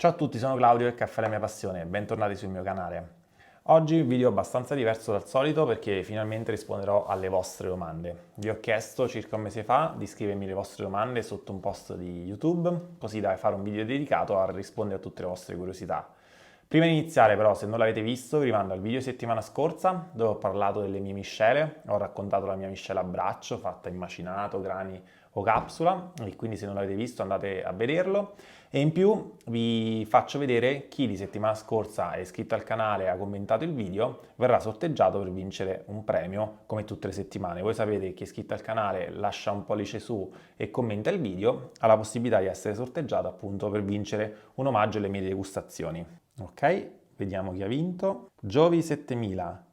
Ciao a tutti, sono Claudio e Caffè è la mia passione, bentornati sul mio canale. Oggi un video abbastanza diverso dal solito perché finalmente risponderò alle vostre domande. Vi ho chiesto circa un mese fa di scrivermi le vostre domande sotto un post di YouTube, così da fare un video dedicato a rispondere a tutte le vostre curiosità. Prima di iniziare però, se non l'avete visto, vi rimando al video settimana scorsa dove ho parlato delle mie miscele, ho raccontato la mia miscela a braccio fatta in macinato, grani o capsula, e quindi se non l'avete visto andate a vederlo. E in più vi faccio vedere chi di settimana scorsa è iscritto al canale e ha commentato il video, verrà sorteggiato per vincere un premio come tutte le settimane. Voi sapete che chi è iscritto al canale lascia un pollice su e commenta il video, ha la possibilità di essere sorteggiato appunto per vincere un omaggio alle mie degustazioni. Ok, vediamo chi ha vinto. Giovi 7000.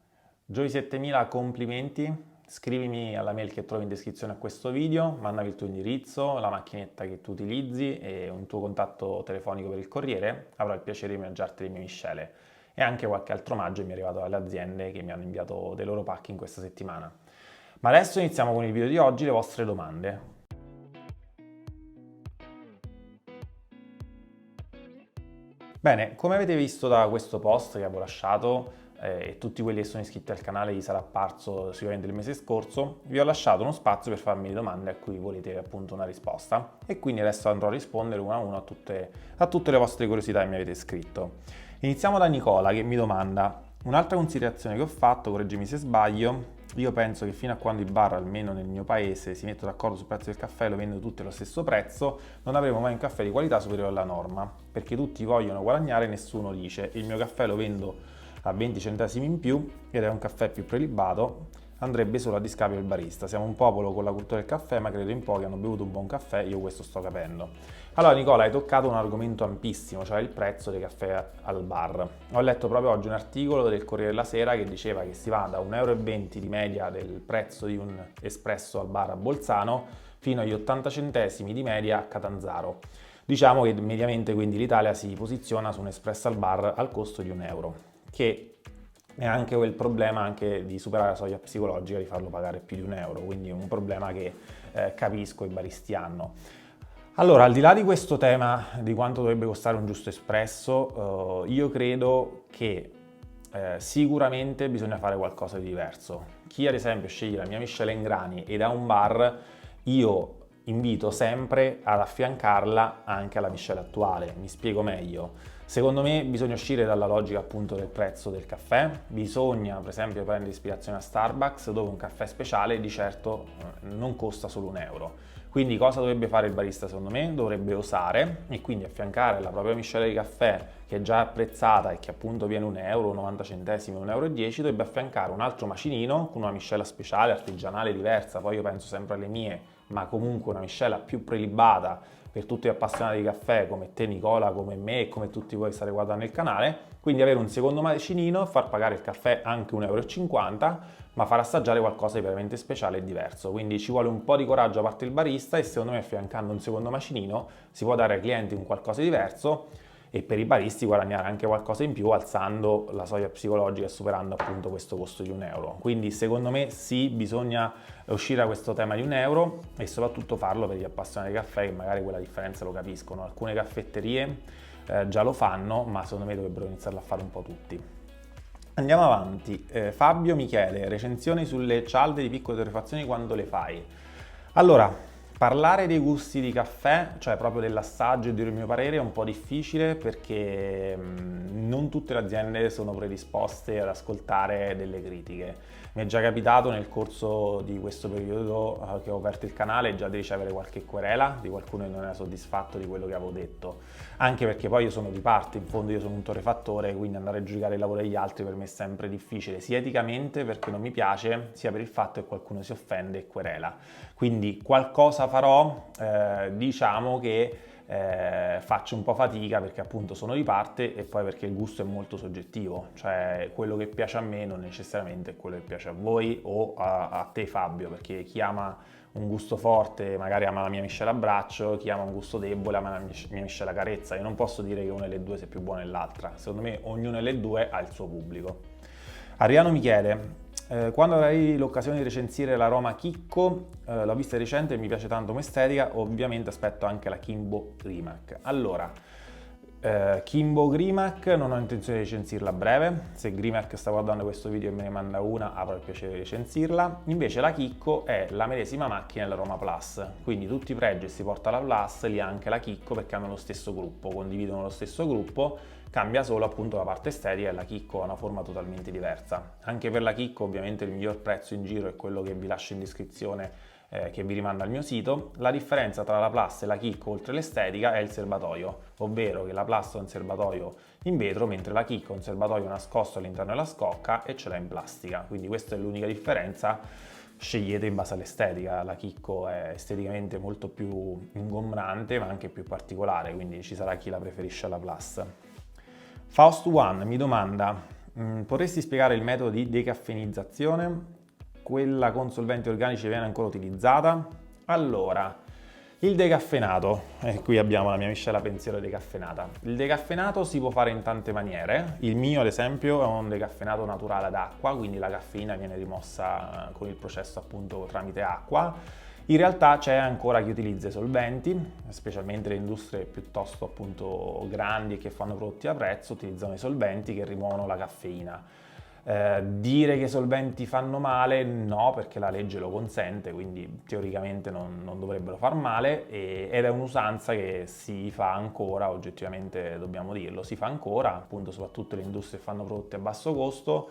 Giovi 7000, complimenti. Scrivimi alla mail che trovi in descrizione a questo video, mandami il tuo indirizzo, la macchinetta che tu utilizzi e un tuo contatto telefonico per il corriere, avrò il piacere di mangiarti le mie miscele e anche qualche altro omaggio che mi è arrivato dalle aziende che mi hanno inviato dei loro pacchi in questa settimana. Ma adesso iniziamo con il video di oggi, le vostre domande. Bene, come avete visto da questo post che avevo lasciato, e tutti quelli che sono iscritti al canale gli sarà apparso sicuramente il mese scorso, vi ho lasciato uno spazio per farmi le domande a cui volete appunto una risposta e quindi adesso andrò a rispondere una a una a tutte le vostre curiosità che mi avete scritto. Iniziamo da Nicola che mi domanda: un'altra considerazione che ho fatto, correggimi se sbaglio, io penso che fino a quando i bar, almeno nel mio paese, si mettono d'accordo sul prezzo del caffè e lo vendono tutti allo stesso prezzo, non avremo mai un caffè di qualità superiore alla norma, perché tutti vogliono guadagnare e nessuno dice il mio caffè lo vendo a 20 centesimi in più ed è un caffè più prelibato, andrebbe solo a discapito del barista. Siamo un popolo con la cultura del caffè, ma credo in pochi hanno bevuto un buon caffè, io questo sto capendo. Allora Nicola, hai toccato un argomento ampissimo, cioè il prezzo dei caffè al bar. Ho letto proprio oggi un articolo del Corriere della Sera che diceva che si va da 1,20 € di media del prezzo di un espresso al bar a Bolzano fino agli 80 centesimi di media a Catanzaro. Diciamo che mediamente quindi l'Italia si posiziona su un espresso al bar al costo di €1, che è anche quel problema anche di superare la soglia psicologica di farlo pagare più di €1, quindi è un problema che capisco i baristi hanno. Allora, al di là di questo tema di quanto dovrebbe costare un giusto espresso, io credo che sicuramente bisogna fare qualcosa di diverso. Chi ad esempio sceglie la mia miscela in grani ed ha un bar, io invito sempre ad affiancarla anche alla miscela attuale. Mi spiego meglio. Secondo me bisogna uscire dalla logica appunto del prezzo del caffè, bisogna per esempio prendere ispirazione a Starbucks dove un caffè speciale di certo non costa solo €1. Quindi cosa dovrebbe fare il barista secondo me? Dovrebbe osare e quindi affiancare la propria miscela di caffè che è già apprezzata e che appunto viene €1, 90 centesimi, €1,10, dovrebbe affiancare un altro macinino con una miscela speciale, artigianale, diversa, poi io penso sempre alle mie, ma comunque una miscela più prelibata per tutti gli appassionati di caffè come te Nicola, come me e come tutti voi che state guardando il canale, quindi avere un secondo macinino, far pagare il caffè anche €1,50 €, ma far assaggiare qualcosa di veramente speciale e diverso, quindi ci vuole un po' di coraggio da parte del barista e secondo me affiancando un secondo macinino si può dare ai clienti un qualcosa di diverso e per i baristi guadagnare anche qualcosa in più alzando la soglia psicologica e superando appunto questo costo di €1. Quindi secondo me sì, bisogna uscire da questo tema di €1 e soprattutto farlo per gli appassionati di caffè che magari quella differenza lo capiscono. Alcune caffetterie già lo fanno, ma secondo me dovrebbero iniziarlo a fare un po' tutti. Andiamo avanti. Fabio mi chiede: recensioni sulle cialde di piccole torrefazioni quando le fai? Allora, parlare dei gusti di caffè, cioè proprio dell'assaggio e dire il mio parere, è un po' difficile perché non tutte le aziende sono predisposte ad ascoltare delle critiche. Mi è già capitato nel corso di questo periodo che ho aperto il canale già di ricevere qualche querela di qualcuno che non era soddisfatto di quello che avevo detto, anche perché poi io sono di parte, in fondo io sono un torrefattore, quindi andare a giudicare il lavoro degli altri per me è sempre difficile, sia eticamente perché non mi piace, sia per il fatto che qualcuno si offende e querela. Quindi qualcosa farò, diciamo che faccio un po' fatica perché appunto sono di parte e poi perché il gusto è molto soggettivo, cioè quello che piace a me non necessariamente è quello che piace a voi o a te Fabio, perché chi ama un gusto forte magari ama la mia miscela a braccio, chi ama un gusto debole ama la mia miscela a carezza. Io non posso dire che una delle due sia più buona dell'altra, secondo me ognuna delle due ha il suo pubblico. Ariano mi chiede: quando avrai l'occasione di recensire l'aroma Chicco, l'ho vista di recente e mi piace tanto come estetica, ovviamente aspetto anche la Kimbo Rimac. Allora, Kimbo Grimac, non ho intenzione di recensirla a breve. Se Grimac sta guardando questo video e me ne manda una, avrò il piacere di recensirla. Invece la Chicco è la medesima macchina della Roma Plus, quindi tutti i pregi che si porta alla Plus li ha anche la Chicco perché hanno lo stesso gruppo, condividono lo stesso gruppo, cambia solo appunto la parte estetica e la Chicco ha una forma totalmente diversa. Anche per la Chicco ovviamente il miglior prezzo in giro è quello che vi lascio in descrizione, che vi rimanda al mio sito. La differenza tra la Plus e la Chicco, oltre l'estetica, è il serbatoio, ovvero che la Plus ha un serbatoio in vetro, mentre la Chicco ha un serbatoio nascosto all'interno della scocca e ce l'ha in plastica, quindi questa è l'unica differenza. Scegliete in base all'estetica, la Chicco è esteticamente molto più ingombrante ma anche più particolare, quindi ci sarà chi la preferisce alla Plus. Faust One mi domanda, potresti spiegare il metodo di decaffeinizzazione? Quella con solventi organici viene ancora utilizzata? Allora, il decaffeinato, e qui abbiamo la mia miscela pensiero decaffeinata. Il decaffeinato si può fare in tante maniere. Il mio, ad esempio, è un decaffeinato naturale ad acqua, quindi la caffeina viene rimossa con il processo appunto tramite acqua. In realtà c'è ancora chi utilizza i solventi, specialmente le industrie piuttosto appunto grandi che fanno prodotti a prezzo, utilizzano i solventi che rimuovono la caffeina. Dire che i solventi fanno male, no, perché la legge lo consente, quindi teoricamente non dovrebbero far male ed è un'usanza che si fa ancora, oggettivamente dobbiamo dirlo, si fa ancora, appunto soprattutto le industrie che fanno prodotti a basso costo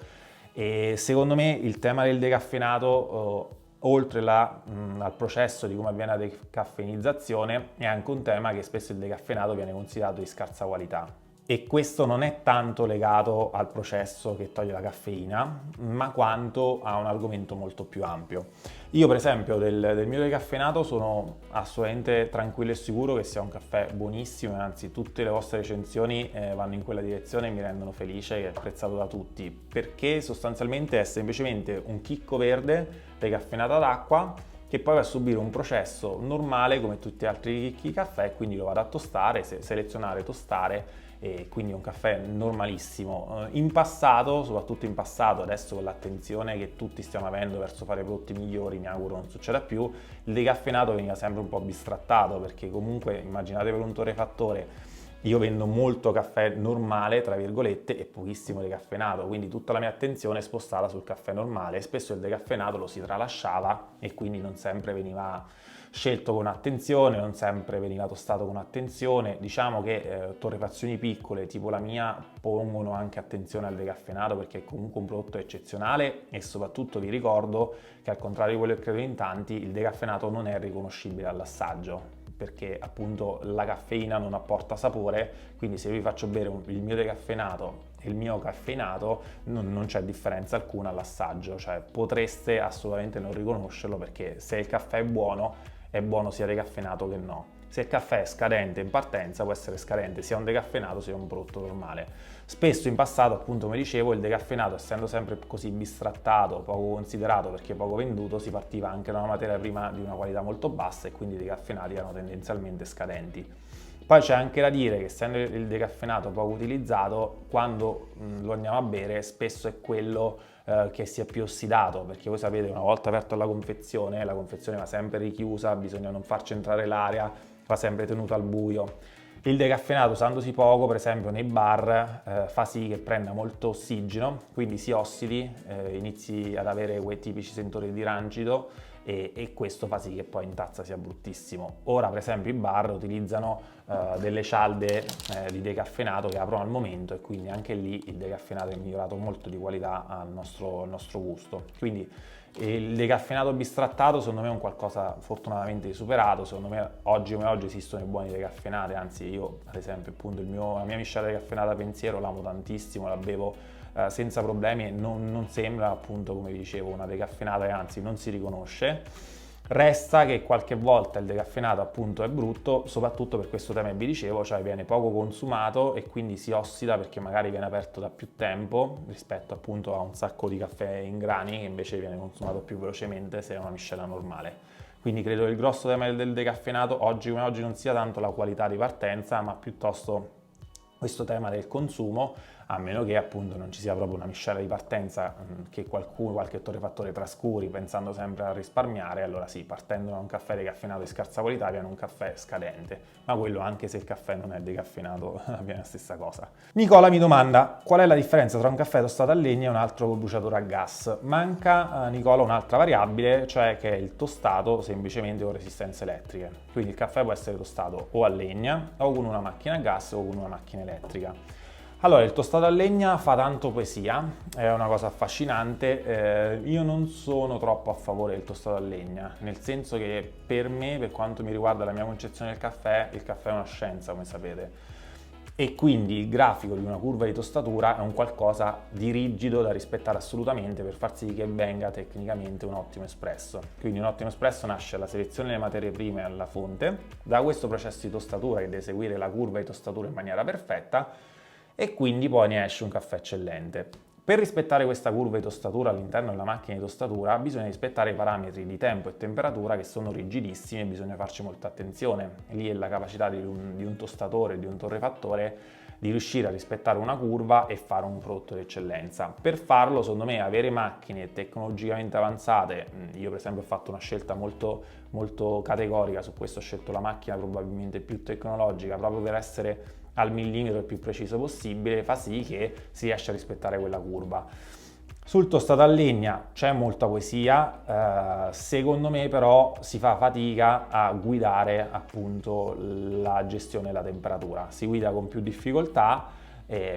e secondo me il tema del decaffeinato, oltre al processo di come avviene la decaffeinizzazione, è anche un tema che spesso il decaffeinato viene considerato di scarsa qualità. E questo non è tanto legato al processo che toglie la caffeina, ma quanto a un argomento molto più ampio. Io per esempio del mio decaffeinato sono assolutamente tranquillo e sicuro che sia un caffè buonissimo, anzi tutte le vostre recensioni vanno in quella direzione e mi rendono felice e apprezzato da tutti, perché sostanzialmente è semplicemente un chicco verde decaffeinato ad acqua che poi va a subire un processo normale come tutti gli altri chicchi di caffè, quindi lo vado a tostare, selezionare, tostare, e quindi un caffè normalissimo. In passato, soprattutto in passato, adesso con l'attenzione che tutti stiamo avendo verso fare prodotti migliori, mi auguro non succeda più, il decaffeinato veniva sempre un po' bistrattato, perché comunque immaginate per un torrefattore, io vendo molto caffè normale, tra virgolette, e pochissimo decaffeinato, quindi tutta la mia attenzione è spostata sul caffè normale e spesso il decaffeinato lo si tralasciava e quindi non sempre veniva scelto con attenzione, non sempre veniva tostato con attenzione. Diciamo che torrefazioni piccole tipo la mia pongono anche attenzione al decaffeinato perché è comunque un prodotto eccezionale e soprattutto vi ricordo che al contrario di quello che credo in tanti, il decaffeinato non è riconoscibile all'assaggio, perché appunto la caffeina non apporta sapore, quindi se io vi faccio bere il mio decaffeinato e il mio caffeinato non c'è differenza alcuna all'assaggio, cioè potreste assolutamente non riconoscerlo perché se il caffè è buono sia decaffeinato che no. Se il caffè è scadente in partenza può essere scadente sia un decaffeinato sia un prodotto normale. Spesso in passato, appunto come dicevo, il decaffeinato essendo sempre così bistrattato, poco considerato perché poco venduto, si partiva anche da una materia prima di una qualità molto bassa e quindi i decaffeinati erano tendenzialmente scadenti. Poi c'è anche da dire che essendo il decaffeinato poco utilizzato, quando lo andiamo a bere spesso è quello che si è più ossidato, perché voi sapete una volta aperta la confezione va sempre richiusa, bisogna non farci entrare l'aria, va sempre tenuta al buio. Il decaffeinato usandosi poco, per esempio nei bar, fa sì che prenda molto ossigeno, quindi si ossidi, inizi ad avere quei tipici sentori di rancido e questo fa sì che poi in tazza sia bruttissimo. Ora per esempio i bar utilizzano delle cialde di decaffeinato che aprono al momento e quindi anche lì il decaffeinato è migliorato molto di qualità al nostro gusto. Quindi il decaffeinato bistrattato secondo me è un qualcosa fortunatamente di superato, secondo me oggi come oggi esistono i buoni decaffeinati, anzi io ad esempio appunto la mia miscela decaffeinata Pensiero l'amo tantissimo, la bevo senza problemi e non sembra appunto come vi dicevo una decaffeinata e anzi non si riconosce. Resta che qualche volta il decaffeinato appunto è brutto, soprattutto per questo tema che vi dicevo, cioè viene poco consumato e quindi si ossida perché magari viene aperto da più tempo rispetto appunto a un sacco di caffè in grani che invece viene consumato più velocemente se è una miscela normale. Quindi credo che il grosso tema del decaffeinato oggi come oggi non sia tanto la qualità di partenza, ma piuttosto questo tema del consumo, a meno che appunto non ci sia proprio una miscela di partenza che qualche torrefattore trascuri pensando sempre a risparmiare, allora sì, partendo da un caffè decaffeinato di scarsa qualità viene un caffè scadente, ma quello anche se il caffè non è decaffeinato avviene la stessa cosa. Nicola mi domanda qual è la differenza tra un caffè tostato a legna e un altro con bruciatore a gas. Manca, Nicola, un'altra variabile, cioè che è il tostato semplicemente con resistenze elettriche. Quindi il caffè può essere tostato o a legna o con una macchina a gas o con una macchina elettrica. Allora, il tostato a legna fa tanto poesia, è una cosa affascinante. Io non sono troppo a favore del tostato a legna, nel senso che per me, per quanto mi riguarda la mia concezione del caffè, il caffè è una scienza, come sapete. E quindi il grafico di una curva di tostatura è un qualcosa di rigido da rispettare assolutamente per far sì che venga tecnicamente un ottimo espresso. Quindi un ottimo espresso nasce dalla selezione delle materie prime alla fonte, da questo processo di tostatura che deve seguire la curva di tostatura in maniera perfetta, e quindi poi ne esce un caffè eccellente. Per rispettare questa curva di tostatura all'interno della macchina di tostatura bisogna rispettare i parametri di tempo e temperatura che sono rigidissimi e bisogna farci molta attenzione. Lì è la capacità di un tostatore, di un torrefattore, di riuscire a rispettare una curva e fare un prodotto d'eccellenza. Per farlo, secondo me, avere macchine tecnologicamente avanzate, io per esempio ho fatto una scelta molto, molto categorica, su questo ho scelto la macchina probabilmente più tecnologica, proprio per essere al millimetro il più preciso possibile, fa sì che si riesce a rispettare quella curva. Sul tostato a legna c'è molta poesia, secondo me però si fa fatica a guidare appunto la gestione della temperatura, si guida con più difficoltà,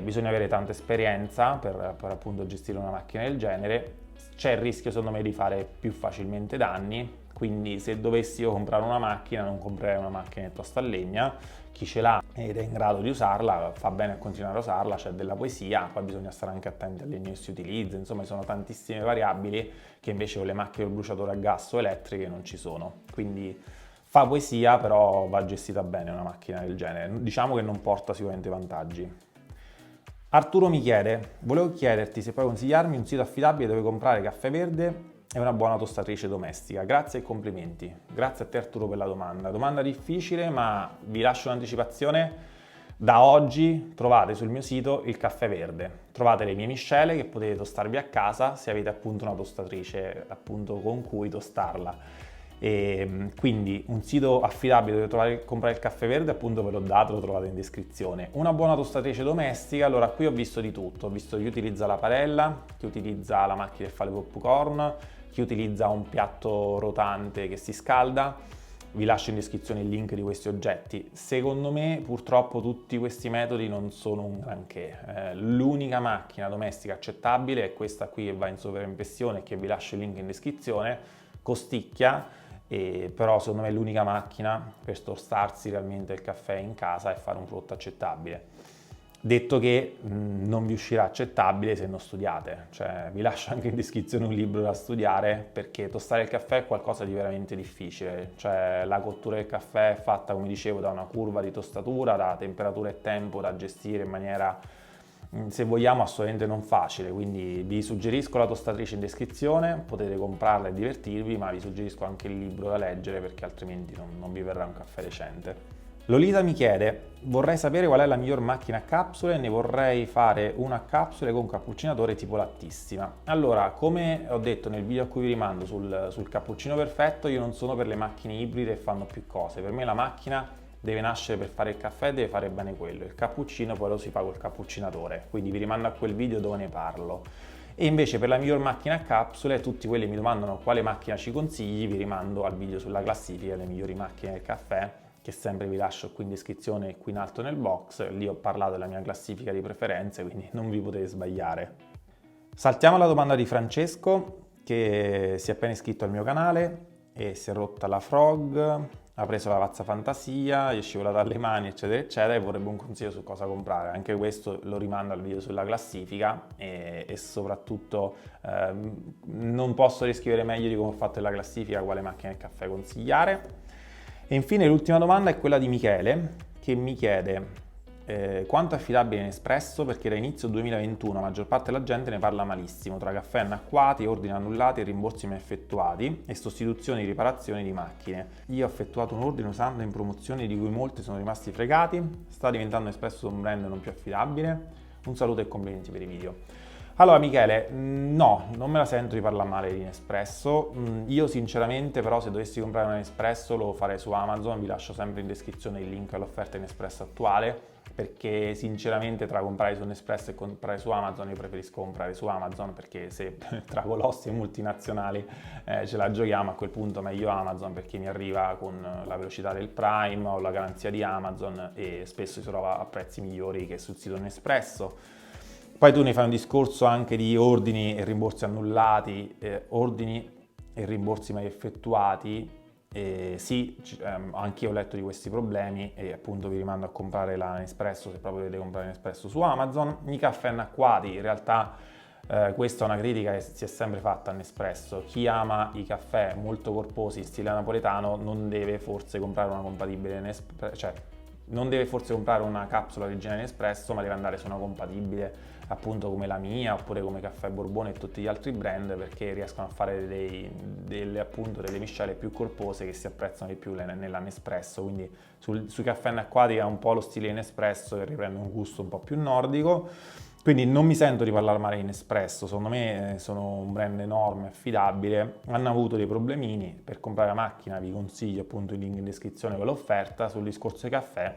bisogna avere tanta esperienza per appunto gestire una macchina del genere, c'è il rischio secondo me di fare più facilmente danni, quindi se dovessi io comprare una macchina non comprerei una macchina di tosta a legna, chi ce l'ha ed è in grado di usarla fa bene a continuare a usarla, c'è della poesia, poi bisogna stare anche attenti al legno che si utilizza, insomma ci sono tantissime variabili che invece con le macchine del bruciatore a gas o elettriche non ci sono, quindi fa poesia però va gestita bene una macchina del genere, diciamo che non porta sicuramente vantaggi. Arturo mi chiede, volevo chiederti se puoi consigliarmi un sito affidabile dove comprare caffè verde e una buona tostatrice domestica. Grazie e complimenti. Grazie a te Arturo per la domanda. Domanda difficile, ma vi lascio un'anticipazione. Da oggi trovate sul mio sito il caffè verde. Trovate le mie miscele che potete tostarvi a casa se avete appunto una tostatrice appunto con cui tostarla. E quindi un sito affidabile dove comprare il caffè verde, appunto ve l'ho dato, lo trovate in descrizione. Una buona tostatrice domestica, allora qui ho visto di tutto, ho visto chi utilizza la padella, chi utilizza la macchina che fa le popcorn, chi utilizza un piatto rotante che si scalda, vi lascio in descrizione il link di questi oggetti. Secondo me purtroppo tutti questi metodi non sono un granché, l'unica macchina domestica accettabile è questa qui che va in sovraimpressione e che vi lascio il link in descrizione, costicchia, però secondo me è l'unica macchina per tostarsi realmente il caffè in casa e fare un prodotto accettabile. Detto che non vi uscirà accettabile se non studiate, cioè vi lascio anche in descrizione un libro da studiare perché tostare il caffè è qualcosa di veramente difficile, cioè la cottura del caffè è fatta, come dicevo, da una curva di tostatura, da temperatura e tempo da gestire in maniera, se vogliamo, assolutamente non facile, quindi vi suggerisco la tostatrice in descrizione, potete comprarla e divertirvi, ma vi suggerisco anche il libro da leggere perché altrimenti non vi verrà un caffè decente. Lolita mi chiede, vorrei sapere qual è la miglior macchina a capsule, ne vorrei fare una a capsule con cappuccinatore tipo lattissima. Allora, come ho detto nel video a cui vi rimando sul cappuccino perfetto, io non sono per le macchine ibride che fanno più cose, per me la macchina deve nascere per fare il caffè, deve fare bene quello, il cappuccino poi lo si fa col cappuccinatore, quindi vi rimando a quel video dove ne parlo. E invece per la miglior macchina a capsule, tutti quelli mi domandano quale macchina ci consigli, vi rimando al video sulla classifica delle migliori macchine del caffè, che sempre vi lascio qui in descrizione e qui in alto nel box, lì ho parlato della mia classifica di preferenze, quindi non vi potete sbagliare. Saltiamo alla domanda di Francesco, che si è appena iscritto al mio canale e si è rotta la frog, ha preso la pazza fantasia, gli è scivolata dalle mani, eccetera, eccetera, e vorrebbe un consiglio su cosa comprare. Anche questo lo rimando al video sulla classifica e soprattutto non posso descrivere meglio di come ho fatto la classifica quale macchina del caffè consigliare. E infine l'ultima domanda è quella di Michele, che mi chiede quanto è affidabile Nespresso, perché da inizio 2021 la maggior parte della gente ne parla malissimo, tra caffè annacquati, ordini annullati, rimborsi mai effettuati e sostituzioni e riparazioni di macchine. Io ho effettuato un ordine usando in promozioni di cui molti sono rimasti fregati, sta diventando Nespresso un brand non più affidabile. Un saluto e complimenti per i video. Allora Michele, no, non me la sento di parlare male di Nespresso. Io sinceramente però se dovessi comprare un Nespresso lo farei su Amazon, vi lascio sempre in descrizione il link all'offerta Nespresso attuale, perché sinceramente tra comprare su Nespresso e comprare su Amazon io preferisco comprare su Amazon, perché se tra colossi e multinazionali ce la giochiamo, a quel punto meglio Amazon, perché mi arriva con la velocità del Prime o la garanzia di Amazon e spesso si trova a prezzi migliori che sul sito Nespresso. Poi tu ne fai un discorso anche di ordini e rimborsi annullati, ordini e rimborsi mai effettuati. Sì, anche io ho letto di questi problemi e appunto vi rimando a comprare la Nespresso se proprio volete comprare Nespresso su Amazon. I caffè annacquati, in realtà questa è una critica che si è sempre fatta a Nespresso. Chi ama i caffè molto corposi in stile napoletano non deve forse comprare una compatibile Nespresso, cioè non deve forse comprare una capsula originale Nespresso, ma deve andare su una compatibile appunto come la mia, oppure come Caffè Borbone e tutti gli altri brand, perché riescono a fare delle miscele più corpose che si apprezzano di più nella Nespresso. Quindi sui caffè annacquati ha un po' lo stile Nespresso che riprende un gusto un po' più nordico. Quindi non mi sento di parlare male di Nespresso, secondo me sono un brand enorme, affidabile. Hanno avuto dei problemini, per comprare la macchina vi consiglio appunto il link in descrizione con l'offerta. Sul discorso dei caffè,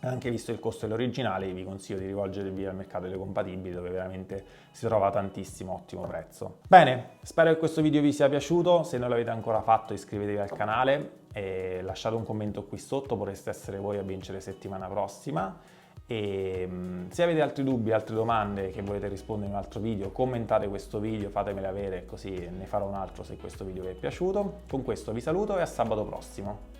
anche visto il costo dell'originale, vi consiglio di rivolgervi al mercato delle compatibili, dove veramente si trova tantissimo ottimo prezzo. Bene, spero che questo video vi sia piaciuto. Se non l'avete ancora fatto iscrivetevi al canale e lasciate un commento qui sotto, potreste essere voi a vincere settimana prossima. E se avete altri dubbi, altre domande che volete rispondere in un altro video, commentate questo video, fatemele avere, così ne farò un altro se questo video vi è piaciuto. Con questo vi saluto e a sabato prossimo.